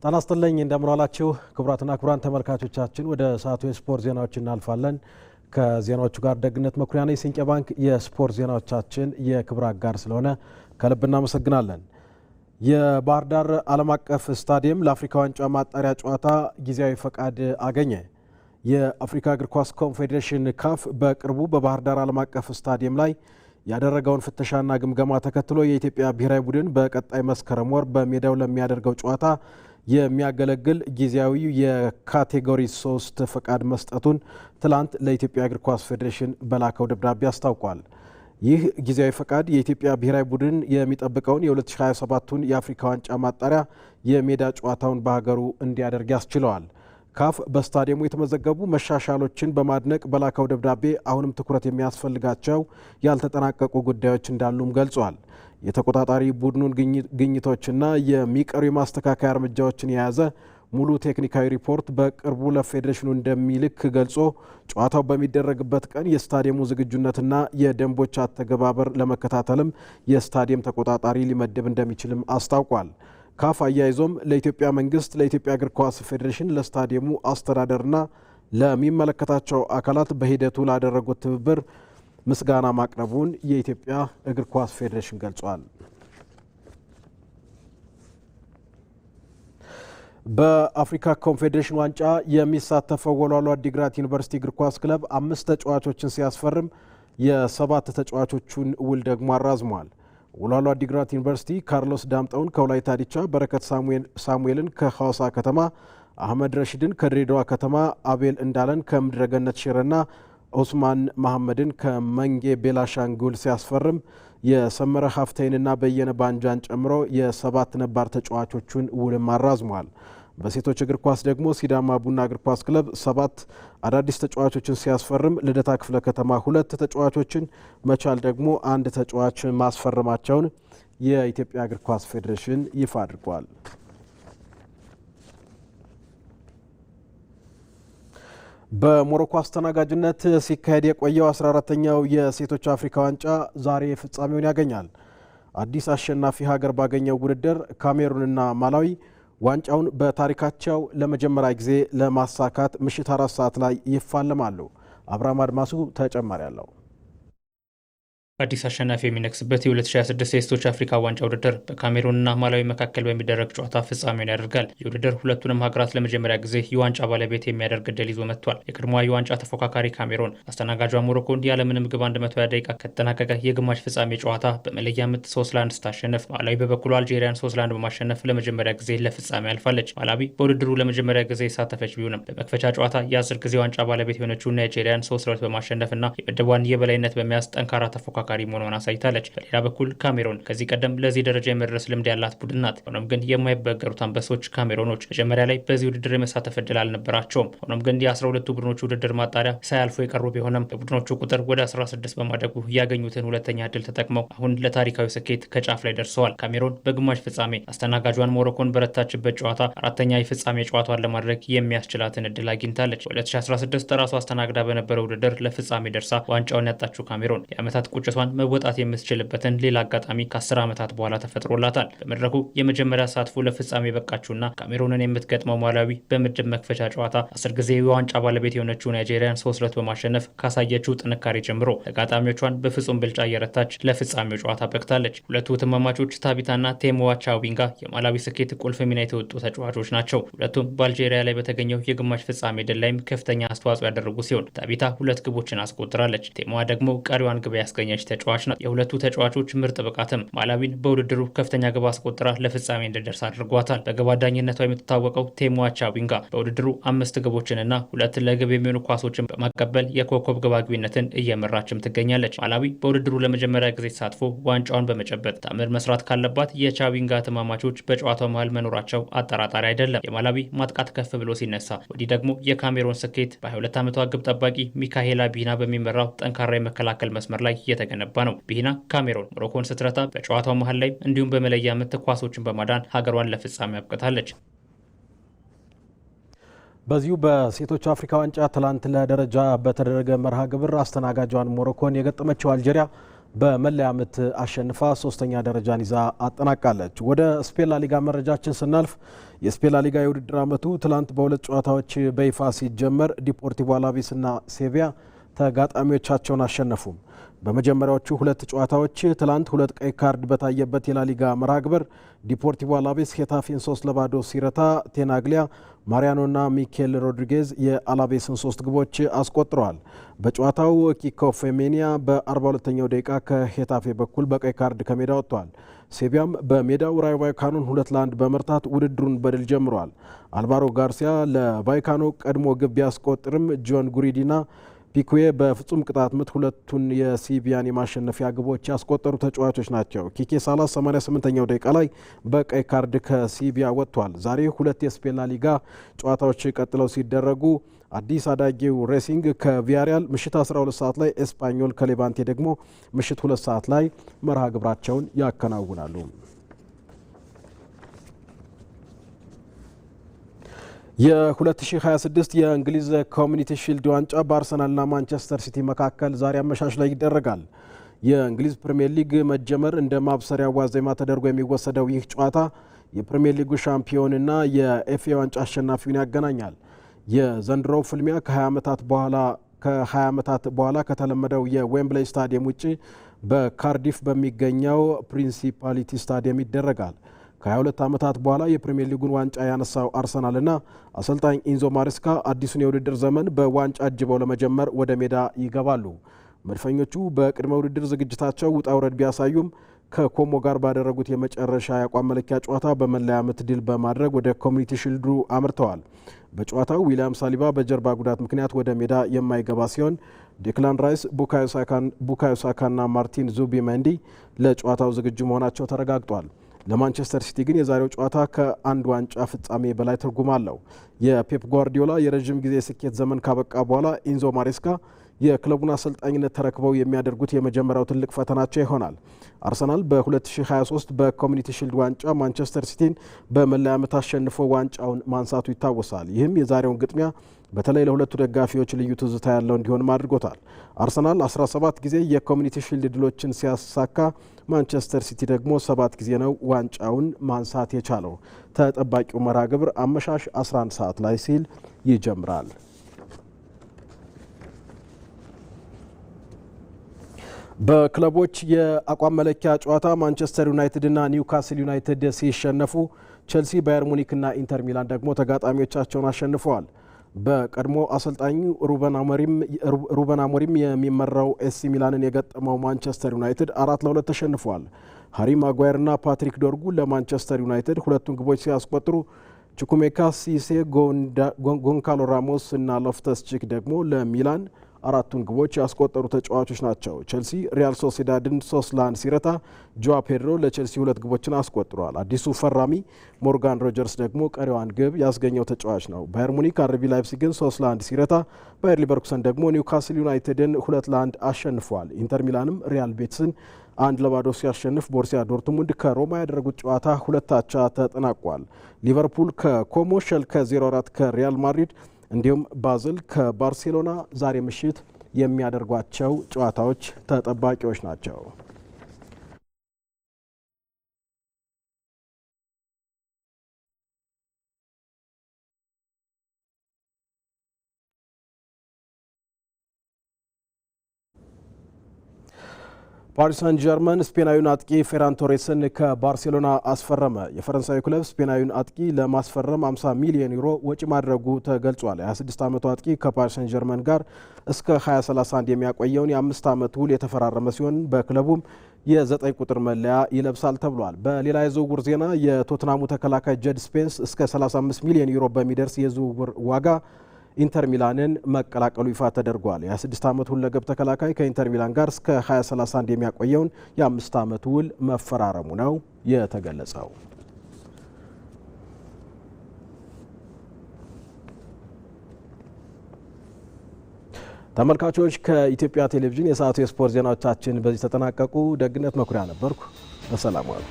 ጤና ይስጥልኝ እንደምንዋላችሁ ክቡራትና ክቡራን ተመልካቾቻችን ወደ ሰዓቱ የስፖርት ዜናዎች እናልፋለን። ከዜናዎቹ ጋር ደግነት መኩሪያ ነኝ። ሲንቄ ባንክ የስፖርት ዜናዎቻችን የክብር አጋር ስለሆነ ከልብ እናመሰግናለን። የባህር ዳር ዓለም አቀፍ ስታዲየም ለአፍሪካ ዋንጫ ማጣሪያ ጨዋታ ጊዜያዊ ፈቃድ አገኘ። የአፍሪካ እግር ኳስ ኮንፌዴሬሽን ካፍ በቅርቡ በባህር ዳር ዓለም አቀፍ ስታዲየም ላይ ያደረገውን ፍተሻና ግምገማ ተከትሎ የኢትዮጵያ ብሔራዊ ቡድን በቀጣይ መስከረም ወር በሜዳው ለሚያደርገው ጨዋታ የሚያገለግል ጊዜያዊ የካቴጎሪ 3 ፈቃድ መስጠቱን ትላንት ለኢትዮጵያ እግር ኳስ ፌዴሬሽን በላከው ደብዳቤ አስታውቋል። ይህ ጊዜያዊ ፈቃድ የኢትዮጵያ ብሔራዊ ቡድን የሚጠብቀውን የ2027ቱን የአፍሪካ ዋንጫ ማጣሪያ የሜዳ ጨዋታውን በሀገሩ እንዲያደርግ ያስችለዋል። ካፍ በስታዲየሙ የተመዘገቡ መሻሻሎችን በማድነቅ በላከው ደብዳቤ አሁንም ትኩረት የሚያስፈልጋቸው ያልተጠናቀቁ ጉዳዮች እንዳሉም ገልጿል። የተቆጣጣሪ ቡድኑን ግኝቶችና የሚቀሩ የማስተካከያ እርምጃዎችን የያዘ ሙሉ ቴክኒካዊ ሪፖርት በቅርቡ ለፌዴሬሽኑ እንደሚልክ ገልጾ ጨዋታው በሚደረግበት ቀን የስታዲየሙ ዝግጁነትና የደንቦች አተገባበር ለመከታተልም የስታዲየም ተቆጣጣሪ ሊመድብ እንደሚችልም አስታውቋል። ካፍ አያይዞም ለኢትዮጵያ መንግስት፣ ለኢትዮጵያ እግር ኳስ ፌዴሬሽን፣ ለስታዲየሙ አስተዳደርና ለሚመለከታቸው አካላት በሂደቱ ላደረጉት ትብብር ምስጋና ማቅረቡን የኢትዮጵያ እግር ኳስ ፌዴሬሽን ገልጿል። በአፍሪካ ኮንፌዴሬሽን ዋንጫ የሚሳተፈው ወልዋሎ ዓዲግራት ዩኒቨርሲቲ እግር ኳስ ክለብ 5 ተጫዋቾችን ሲያስፈርም የ7 ተጫዋቾቹን ውል ደግሞ አራዝሟል። ወልዋሎ ዓዲግራት ዩኒቨርሲቲ ካርሎስ ዳምጠውን ከወላይታ ዲቻ፣ በረከት ሳሙኤልን ከሐዋሳ ከተማ፣ አህመድ ረሽድን ከድሬዳዋ ከተማ፣ አቤል እንዳለን ከምድረገነት ሽረና ኦስማን መሐመድን ከመንጌ ቤላሻንጉል ሲያስፈርም የሰመረ ሀፍታይንና በየነ ባንጃን ጨምሮ የ7 ነባር ተጫዋቾቹን ውልም አራዝሟል። በሴቶች እግር ኳስ ደግሞ ሲዳማ ቡና እግር ኳስ ክለብ 7 አዳዲስ ተጫዋቾችን ሲያስፈርም ልደታ ክፍለ ከተማ 2 ተጫዋቾችን፣ መቻል ደግሞ 1 ተጫዋች ማስፈረማቸውን የኢትዮጵያ እግር ኳስ ፌዴሬሽን ይፋ አድርጓል። በሞሮኮ አስተናጋጅነት ሲካሄድ የቆየው 14ኛው የሴቶች አፍሪካ ዋንጫ ዛሬ ፍጻሜውን ያገኛል። አዲስ አሸናፊ ሀገር ባገኘው ውድድር ካሜሩንና ማላዊ ዋንጫውን በታሪካቸው ለመጀመሪያ ጊዜ ለማሳካት ምሽት 4 ሰዓት ላይ ይፋለማሉ። አብርሃም አድማሱ ተጨማሪ አለው። አዲስ አሸናፊ የሚነክስበት የ2026 የሴቶች አፍሪካ ዋንጫ ውድድር በካሜሩንና ማላዊ መካከል በሚደረግ ጨዋታ ፍጻሜውን ያደርጋል። የውድድር ሁለቱንም ሀገራት ለመጀመሪያ ጊዜ የዋንጫ ባለቤት የሚያደርግ እድል ይዞ መጥቷል። የቀድሞዋ የዋንጫ ተፎካካሪ ካሜሩን አስተናጋጇ ሞሮኮን ያለምንም ግብ 120 ደቂቃ ከተጠናቀቀ የግማሽ ፍጻሜ ጨዋታ በመለያ ምት 3-1 ስታሸንፍ፣ ማላዊ በበኩሉ አልጄሪያን 3-1 በማሸነፍ ለመጀመሪያ ጊዜ ለፍጻሜ አልፋለች። ማላዊ በውድድሩ ለመጀመሪያ ጊዜ የተሳተፈች ቢሆንም በመክፈቻ ጨዋታ የ10 ጊዜ ዋንጫ ባለቤት የሆነችው ናይጄሪያን 3-2 በማሸነፍና የምድቧን የበላይነት በመያዝ ጠንካራ ተፎካካሪ መሆኗን አሳይታለች። በሌላ በኩል ካሜሩን ከዚህ ቀደም ለዚህ ደረጃ የመድረስ ልምድ ያላት ቡድን ናት። ሆኖም ግን የማይበገሩት አንበሶች ካሜሩኖች መጀመሪያ ላይ በዚህ ውድድር የመሳተፍ እድል አልነበራቸውም። ሆኖም ግን የ12ቱ ቡድኖች ውድድር ማጣሪያ ሳያልፉ የቀሩ ቢሆንም የቡድኖቹ ቁጥር ወደ 16 በማደጉ ያገኙትን ሁለተኛ እድል ተጠቅመው አሁን ለታሪካዊ ስኬት ከጫፍ ላይ ደርሰዋል። ካሜሩን በግማሽ ፍጻሜ አስተናጋጇን ሞሮኮን በረታችበት ጨዋታ 4ኛ የፍጻሜ ጨዋታዋን ለማድረግ የሚያስችላትን እድል አግኝታለች። በ2016 ራሷ አስተናግዳ በነበረው ውድድር ለፍጻሜ ደርሳ ዋንጫውን ያጣችው ካሜሩን የዓመታት ቁጭቷን መወጣት የምትችልበትን ሌላ አጋጣሚ ከ10 ዓመታት በኋላ ተፈጥሮላታል። በመድረኩ የመጀመሪያ ተሳትፎ ለፍጻሜ በቃችውና ካሜሩንን የምትገጥመው ማላዊ በምድብ መክፈቻ ጨዋታ 10 ጊዜ የዋንጫ ባለቤት የሆነችው ናይጄሪያን 3-2 በማሸነፍ ካሳየችው ጥንካሬ ጀምሮ ተጋጣሚዎቿን በፍጹም ብልጫ እየረታች ለፍጻሜው ጨዋታ በቅታለች። ሁለቱ ትማማቾች ታቢታና ቴሞዋ ቻዊንጋ የማላዊ ስኬት ቁልፍ ሚና የተወጡ ተጫዋቾች ናቸው። ሁለቱም በአልጄሪያ ላይ በተገኘው የግማሽ ፍጻሜ ድል ላይም ከፍተኛ አስተዋጽኦ ያደረጉ ሲሆን ታቢታ 2 ግቦችን አስቆጥራለች። ቴሞዋ ደግሞ ቀሪዋን ግብ ያስገኘች ተጫዋች ናት። የሁለቱ ተጫዋቾች ምርጥ ብቃትም ማላዊን በውድድሩ ከፍተኛ ግብ አስቆጥራ ለፍጻሜ እንድደርስ አድርጓታል። በግብ አዳኝነቷ የምትታወቀው ቴሞዋ ቻዊንጋ በውድድሩ 5 ግቦችንና 2 ለግብ የሚሆኑ ኳሶችን በማቀበል የኮከብ ግብ አግቢነትን እየመራችም ትገኛለች። ማላዊ በውድድሩ ለመጀመሪያ ጊዜ ተሳትፎ ዋንጫውን በመጨበጥ ታምር መስራት ካለባት የቻዊንጋ ተማማቾች በጨዋታው መሃል መኖራቸው አጠራጣሪ አይደለም። የማላዊ ማጥቃት ከፍ ብሎ ሲነሳ፣ ወዲህ ደግሞ የካሜሮን ስኬት በ22 ዓመቷ ግብ ጠባቂ ሚካኤላ ቢና በሚመራው ጠንካራ የመከላከል መስመር ላይ እየተገነባ ነው። ቢና ካሜሮን ሞሮኮን ስትረታ በጨዋታው መሃል ላይ እንዲሁም በመለያ ምት ኳሶችን በማዳን ሀገሯን ለፍጻሜ አብቅታለች። በዚሁ በሴቶች አፍሪካ ዋንጫ ትላንት ለደረጃ በተደረገ መርሃ ግብር አስተናጋጇን ሞሮኮን የገጠመችው አልጄሪያ በመለያ ምት አሸንፋ ሶስተኛ ደረጃን ይዛ አጠናቃለች። ወደ ስፔን ላሊጋ መረጃችን ስናልፍ የስፔን ላሊጋ የውድድር ዓመቱ ትላንት በሁለት ጨዋታዎች በይፋ ሲጀመር ዲፖርቲቮ አላቬስ እና ሴቪያ ተጋጣሚዎቻቸውን አሸነፉም። በመጀመሪያዎቹ ሁለት ጨዋታዎች ትላንት ሁለት ቀይ ካርድ በታየበት የላሊጋ መርሃ ግብር ዲፖርቲቮ አላቬስ ሄታፌን 3-0 ሲረታ ቴናግሊያ፣ ማሪያኖና ሚኬል ሮድሪጌዝ የአላቬስን 3 ግቦች አስቆጥረዋል። በጨዋታው ኪኮ ፌሜኒያ በ42ኛው ደቂቃ ከሄታፌ በኩል በቀይ ካርድ ከሜዳ ወጥቷል። ሴቪያም በሜዳው ራዮ ቫይካኖን 2-1 በመርታት ውድድሩን በድል ጀምሯል። አልቫሮ ጋርሲያ ለቫይካኖ ቀድሞ ግብ ቢያስቆጥርም ጆን ጉሪዲና ፒኩዌ በፍጹም ቅጣት ምት ሁለቱን የሲቪያን የማሸነፊያ ግቦች ያስቆጠሩ ተጫዋቾች ናቸው። ኪኬ ሳላስ 88ኛው ደቂቃ ላይ በቀይ ካርድ ከሲቪያ ወጥቷል። ዛሬ ሁለት የስፔን ላሊጋ ጨዋታዎች ቀጥለው ሲደረጉ አዲስ አዳጊው ሬሲንግ ከቪያሪያል ምሽት 12 ሰዓት ላይ፣ ኤስፓኞል ከሌቫንቴ ደግሞ ምሽት 2 ሰዓት ላይ መርሃ ግብራቸውን ያከናውናሉ። የ2026 የእንግሊዝ ኮሚኒቲ ሺልድ ዋንጫ በአርሰናልና ማንቸስተር ሲቲ መካከል ዛሬ አመሻሽ ላይ ይደረጋል። የእንግሊዝ ፕሪምየር ሊግ መጀመር እንደ ማብሰሪያ ዋዜማ ተደርጎ የሚወሰደው ይህ ጨዋታ የፕሪምየር ሊጉ ሻምፒዮንና የኤፍኤ ዋንጫ አሸናፊውን ያገናኛል። የዘንድሮው ፍልሚያ ከ20 ዓመታት በኋላ ከተለመደው የዌምብሌይ ስታዲየም ውጭ በካርዲፍ በሚገኘው ፕሪንሲፓሊቲ ስታዲየም ይደረጋል። ከ22 ዓመታት በኋላ የፕሪሚየር ሊጉን ዋንጫ ያነሳው አርሰናልና አሰልጣኝ ኢንዞ ማሬስካ አዲሱን የውድድር ዘመን በዋንጫ አጅበው ለመጀመር ወደ ሜዳ ይገባሉ። መድፈኞቹ በቅድመ ውድድር ዝግጅታቸው ውጣ ውረድ ቢያሳዩም ከኮሞ ጋር ባደረጉት የመጨረሻ የአቋም መለኪያ ጨዋታ በመለያ ምት ድል በማድረግ ወደ ኮሚኒቲ ሺልዱ አምርተዋል። በጨዋታው ዊሊያም ሳሊባ በጀርባ ጉዳት ምክንያት ወደ ሜዳ የማይገባ ሲሆን ዴክላን ራይስ፣ ቡካዮ ሳካና ማርቲን ዙቢሜንዲ ለጨዋታው ዝግጁ መሆናቸው ተረጋግጧል። ለማንቸስተር ሲቲ ግን የዛሬው ጨዋታ ከአንድ ዋንጫ ፍጻሜ በላይ ትርጉም አለው። የፔፕ ጓርዲዮላ የረዥም ጊዜ ስኬት ዘመን ካበቃ በኋላ ኢንዞ ማሬስካ የክለቡን አሰልጣኝነት ተረክበው የሚያደርጉት የመጀመሪያው ትልቅ ፈተናቸው ይሆናል። አርሰናል በ2023 በኮሚኒቲ ሺልድ ዋንጫ ማንቸስተር ሲቲን በመለያ ምት አሸንፎ ዋንጫውን ማንሳቱ ይታወሳል። ይህም የዛሬውን ግጥሚያ በተለይ ለሁለቱ ደጋፊዎች ልዩ ትዝታ ያለው እንዲሆንም አድርጎታል። አርሰናል 17 ጊዜ የኮሚኒቲ ሺልድ ድሎችን ሲያሳካ ማንቸስተር ሲቲ ደግሞ 7 ጊዜ ነው ዋንጫውን ማንሳት የቻለው። ተጠባቂው መርሃ ግብር አመሻሽ 11 ሰዓት ላይ ሲል ይጀምራል። በክለቦች የአቋም መለኪያ ጨዋታ ማንቸስተር ዩናይትድና ኒውካስል ዩናይትድ ሲሸነፉ፣ ቼልሲ፣ ባየር ሙኒክና ኢንተር ሚላን ደግሞ ተጋጣሚዎቻቸውን አሸንፈዋል። በቀድሞ አሰልጣኙ ሩበን አሞሪም የሚመራው ኤሲ ሚላንን የገጠመው ማንቸስተር ዩናይትድ 4-2 ተሸንፏል። ሃሪ ማጓየርና ፓትሪክ ዶርጉ ለማንቸስተር ዩናይትድ ሁለቱን ግቦች ሲያስቆጥሩ ቹኩሜካ ሲሴ፣ ጎንካሎ ራሞስ እና ሎፍተስ ቺክ ደግሞ ለሚላን አራቱን ግቦች ያስቆጠሩ ተጫዋቾች ናቸው። ቼልሲ ሪያል ሶሲዳድን 3-1 ሲረታ ጆዋ ፔድሮ ለቼልሲ 2 ግቦችን አስቆጥሯል። አዲሱ ፈራሚ ሞርጋን ሮጀርስ ደግሞ ቀሪዋን ግብ ያስገኘው ተጫዋች ነው። ባየር ሙኒክ አርቢ ላይፕሲግን 3-1 ሲረታ ባየር ሊቨርኩሰን ደግሞ ኒውካስል ዩናይትድን 2-1 አሸንፏል። ኢንተር ሚላንም ሪያል ቤትስን 1-0 ሲያሸንፍ ቦርሲያ ዶርትሙንድ ከሮማ ያደረጉት ጨዋታ 2-አቻ ተጠናቋል። ሊቨርፑል ከኮሞ፣ ሸልከ 0-4 ከሪያል ማድሪድ እንዲሁም ባዝል ከባርሴሎና ዛሬ ምሽት የሚያደርጓቸው ጨዋታዎች ተጠባቂዎች ናቸው። ፓሪስ ሳን ጀርመን ስፔናዊውን አጥቂ ፌራን ቶሬስን ከባርሴሎና አስፈረመ። የፈረንሳዊ ክለብ ስፔናዊውን አጥቂ ለማስፈረም 50 ሚሊዮን ዩሮ ወጪ ማድረጉ ተገልጿል። የ26 ዓመቱ አጥቂ ከፓሪስ ሳን ጀርመን ጋር እስከ 2031 የሚያቆየውን የ5 ዓመት ውል የተፈራረመ ሲሆን በክለቡም የ9 ቁጥር መለያ ይለብሳል ተብሏል። በሌላ የዝውውር ዜና የቶትናሙ ተከላካይ ጀድ ስፔንስ እስከ 35 ሚሊዮን ዩሮ በሚደርስ የዝውውር ዋጋ ኢንተር ሚላንን መቀላቀሉ ይፋ ተደርጓል። የ26 ዓመት ሁለገብ ተከላካይ ከኢንተር ሚላን ጋር እስከ 2031 የሚያቆየውን የ5 ዓመት ውል መፈራረሙ ነው የተገለጸው። ተመልካቾች ከኢትዮጵያ ቴሌቪዥን የሰዓቱ የስፖርት ዜናዎቻችን በዚህ ተጠናቀቁ። ደግነት መኩሪያ ነበርኩ። በሰላም ዋሉ።